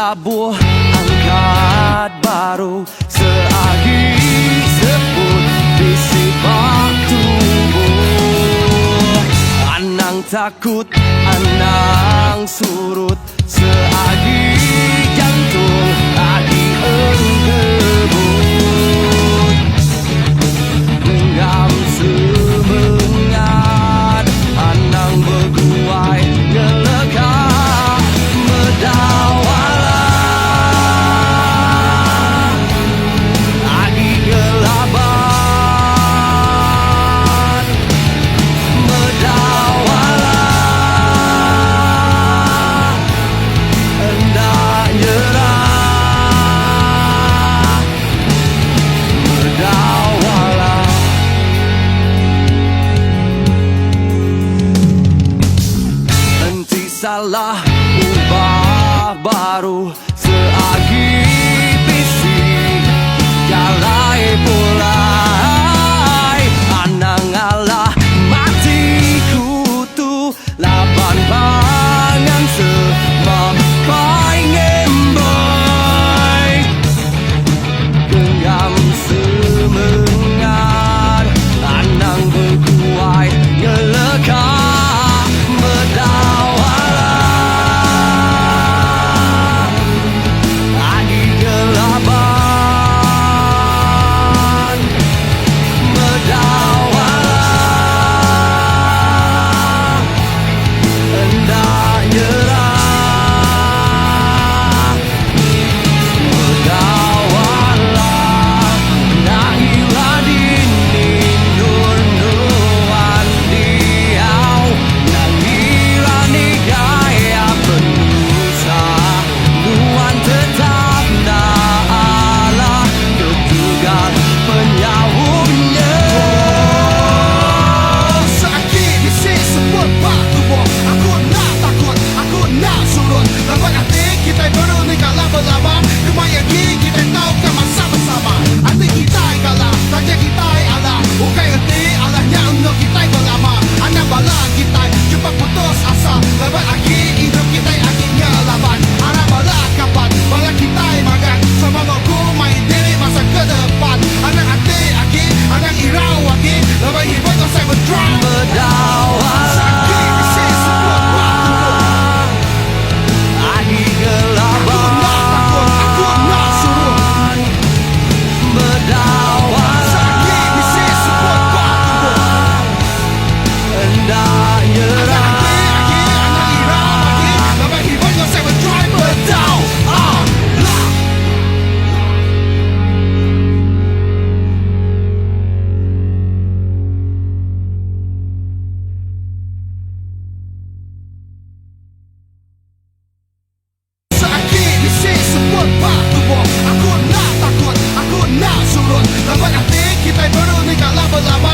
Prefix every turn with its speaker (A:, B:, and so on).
A: Tabuh angkat baru seagi sebut bisi bak tubuh. Anang takut, anang surut seagi jantung adi enggebut. Genggam semengat anang berguai ngeleka medawala. Agi gelaban medawala. Hendak nyerah medawala. Henti salah ubah baru seagi bisi jalai pulai. Anang alah mati kutu laban pangan semampai ngemboi. Genggam semengat anang berguai ngeleka medawala. Agi gelaban medawala. Hendak nyerah medawala. Nak hilang dini nur-nuran diau. Nak hilang ni gaya penusah. Nuan tetap nak Allah ketugas penyahutnya.
B: Sakit isi sebut bak tubuh. Aku nak takut, aku nak surut. Lambat hati kita baru ni kalah berlama. Kemaya kita tahu kan masa bersama. Hati kita kalah, saja kita Allah. Bukan hati Allahnya untuk kita berlama. Anak bala kita jumpa putus asa. Lambat lagi hidup kita akhirnya laban. Anak bala kapan, bala kita makan. Sama aku main diri masa ke depan. Anak hati lagi, anak irau lagi. Lambat hidup kau saya berdrama.
A: Medawala.
B: Sakit isi sebut bak tubuh.
A: Agi
B: Aku nak takut, aku nak surut.
A: gelaban medawala.
B: Sakit isi sebut bak tubuh.
A: Hendak nyerah
B: Anak irau lagi. Lambat hidup kau saya berdrama.
A: medawala.
B: Sakit isi sebut bak tubuh. Aku nak takut, aku nak surut. Lambat hati kita baru ni kalah berlama.